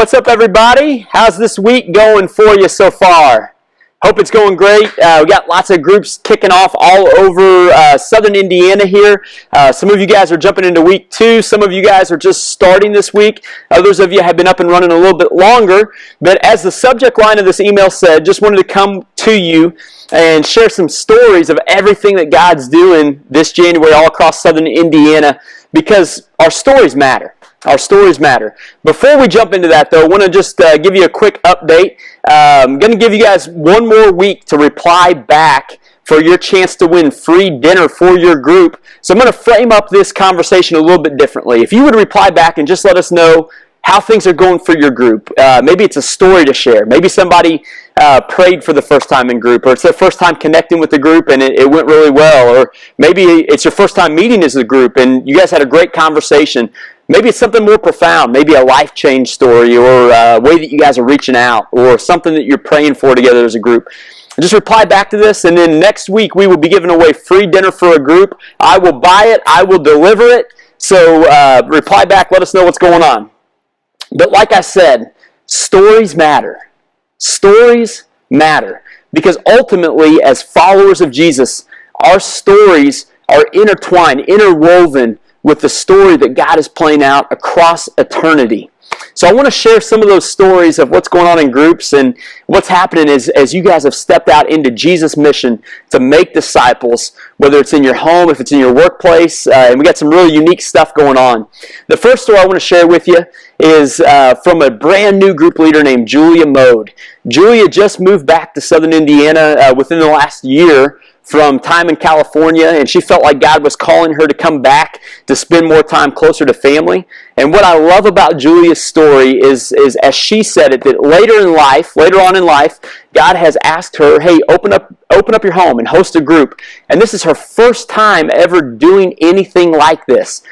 What's up, everybody? How's this week going for you so far? Hope it's going great. We got lots of groups kicking off all over southern Indiana here. Some of you guys are jumping into week 2. Some of you guys are just starting this week. Others of you have been up and running a little bit longer. But as the subject line of this email said, just wanted to come to you and share some stories of everything that God's doing this January all across southern Indiana, because our stories matter. Our stories matter. Before we jump into that, though, I want to just give you a quick update. I'm going to give you guys one more week to reply back for your chance to win free dinner for your group. So I'm going to frame up this conversation a little bit differently. If you would reply back and just let us know how things are going for your group. Maybe it's a story to share. Maybe somebody prayed for the first time in group, or it's their first time connecting with the group and it went really well, or maybe it's your first time meeting as a group and you guys had a great conversation. Maybe it's something more profound, maybe a life change story, or a way that you guys are reaching out, or something that you're praying for together as a group. Just reply back to this, and then next week we will be giving away free dinner for a group. I will buy it, I will deliver it, so reply back, let us know what's going on. But like I said, stories matter. Stories matter. Because ultimately, as followers of Jesus, our stories are intertwined, interwoven with the story that God is playing out across eternity. So I want to share some of those stories of what's going on in groups and what's happening as you guys have stepped out into Jesus' mission to make disciples, whether it's in your home, if it's in your workplace, and we got some really unique stuff going on. The first story I want to share with you is from a brand new group leader named Julia Mode. Julia just moved back to southern Indiana within the last year from time in California, and she felt like God was calling her to come back to spend more time closer to family. And what I love about Julia's story is as she said it, that later on in life, God has asked her, hey, open up your home and host a group. And this is her first time ever doing anything like this.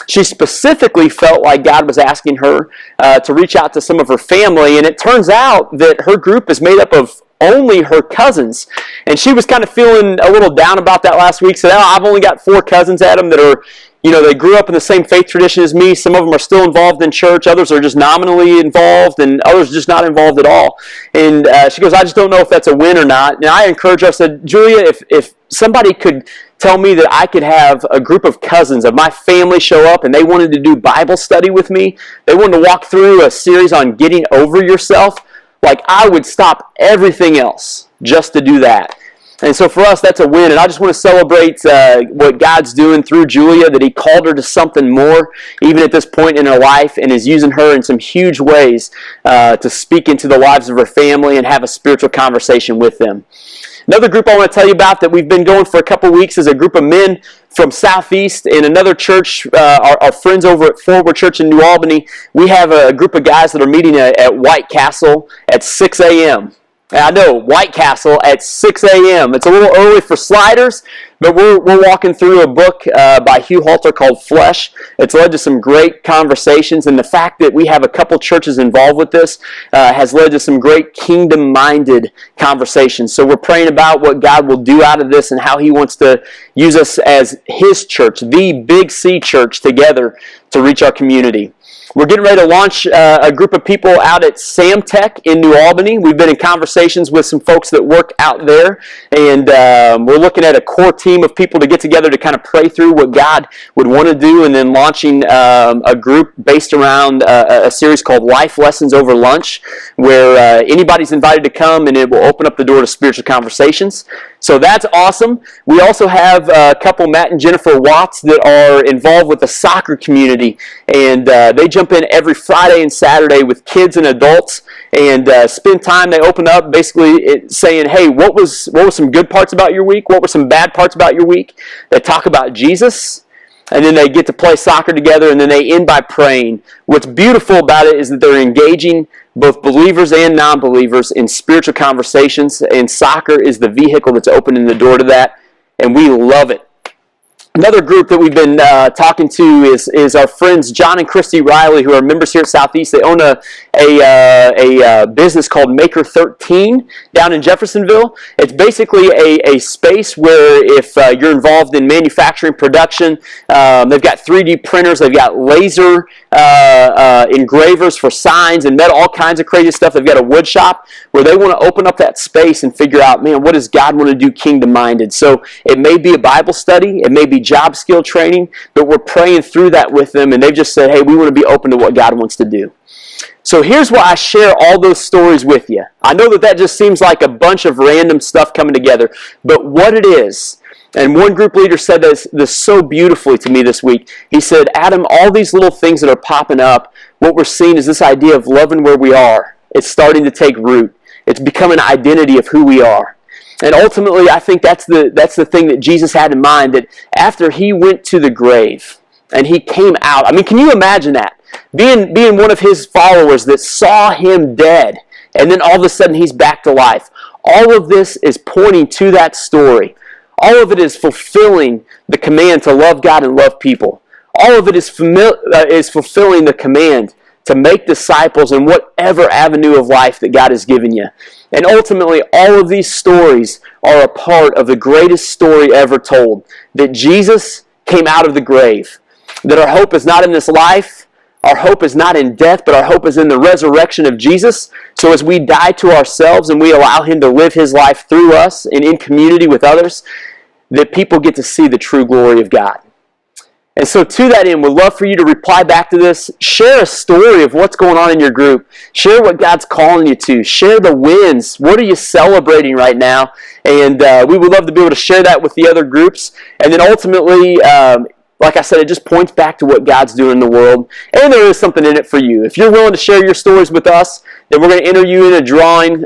She specifically felt like God was asking her to reach out to some of her family, and it turns out that her group is made up of only her cousins. And she was kind of feeling a little down about that last week. Said, I've only got 4 cousins, Adam, that are, they grew up in the same faith tradition as me. Some of them are still involved in church. Others are just nominally involved, and others just not involved at all. And she goes, I just don't know if that's a win or not. And I encouraged her, I said, Julia, if somebody could tell me that I could have a group of cousins of my family show up and they wanted to do Bible study with me, they wanted to walk through a series on getting over yourself, like I would stop everything else just to do that. And so for us, that's a win. And I just want to celebrate what God's doing through Julia, that He called her to something more, even at this point in her life, and is using her in some huge ways to speak into the lives of her family and have a spiritual conversation with them. Another group I want to tell you about that we've been going for a couple weeks is a group of men from Southeast in another church, our friends over at Forward Church in New Albany. We have a group of guys that are meeting at White Castle at 6 a.m. I know, White Castle at 6 a.m. It's a little early for sliders, but we're walking through a book by Hugh Halter called Flesh. It's led to some great conversations, and the fact that we have a couple churches involved with this has led to some great kingdom-minded conversations. So we're praying about what God will do out of this and how He wants to use us as His church, the Big C church, together to reach our community. We're getting ready to launch a group of people out at Samtech in New Albany. We've been in conversations with some folks that work out there, and we're looking at a core team of people to get together to kind of pray through what God would want to do, and then launching a group based around a series called Life Lessons Over Lunch, where anybody's invited to come, and it will open up the door to spiritual conversations. So that's awesome. We also have a couple, Matt and Jennifer Watts, that are involved with the soccer community, and they jump in every Friday and Saturday with kids and adults and spend time. They open up basically saying, hey, what was some good parts about your week? What were some bad parts about your week? They talk about Jesus, and then they get to play soccer together, and then they end by praying. What's beautiful about it is that they're engaging both believers and non-believers in spiritual conversations, and soccer is the vehicle that's opening the door to that, and we love it. Another group that we've been talking to is our friends John and Christy Riley, who are members here at Southeast. They own a business called Maker 13 down in Jeffersonville. It's basically a space where if you're involved in manufacturing production, they've got 3D printers, they've got laser engravers for signs and metal, all kinds of crazy stuff. They've got a wood shop where they want to open up that space and figure out, man, what does God want to do kingdom-minded? So it may be a Bible study, it may be job skill training, but we're praying through that with them, and they've just said, hey, we want to be open to what God wants to do. So here's why I share all those stories with you. I know that just seems like a bunch of random stuff coming together, but what it is, and one group leader said this so beautifully to me this week. He said, Adam, all these little things that are popping up, what we're seeing is this idea of loving where we are. It's starting to take root. It's becoming an identity of who we are. And ultimately, I think that's the thing that Jesus had in mind, that after he went to the grave and he came out, I mean, can you imagine that? Being one of his followers that saw him dead, and then all of a sudden he's back to life. All of this is pointing to that story. All of it is fulfilling the command to love God and love people. All of it is fulfilling the command to make disciples in whatever avenue of life that God has given you. And ultimately, all of these stories are a part of the greatest story ever told, that Jesus came out of the grave, that our hope is not in this life, our hope is not in death, but our hope is in the resurrection of Jesus. So as we die to ourselves and we allow him to live his life through us and in community with others, that people get to see the true glory of God. And so to that end, we'd love for you to reply back to this. Share a story of what's going on in your group. Share what God's calling you to. Share the wins. What are you celebrating right now? And we would love to be able to share that with the other groups. And then ultimately, like I said, it just points back to what God's doing in the world. And there is something in it for you. If you're willing to share your stories with us, then we're going to enter you in a drawing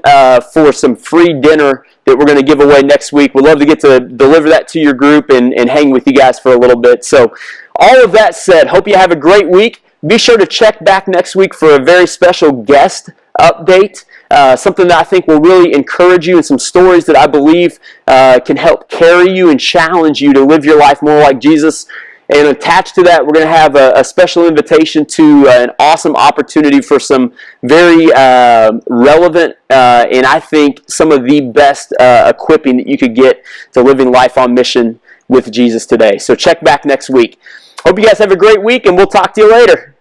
for some free dinner that we're going to give away next week. We'd love to get to deliver that to your group and hang with you guys for a little bit. So all of that said, hope you have a great week. Be sure to check back next week for a very special guest update, something that I think will really encourage you, and some stories that I believe can help carry you and challenge you to live your life more like Jesus. And attached to that, we're going to have a special invitation to an awesome opportunity for some very relevant and I think some of the best equipping that you could get to living life on mission with Jesus today. So check back next week. Hope you guys have a great week, and we'll talk to you later.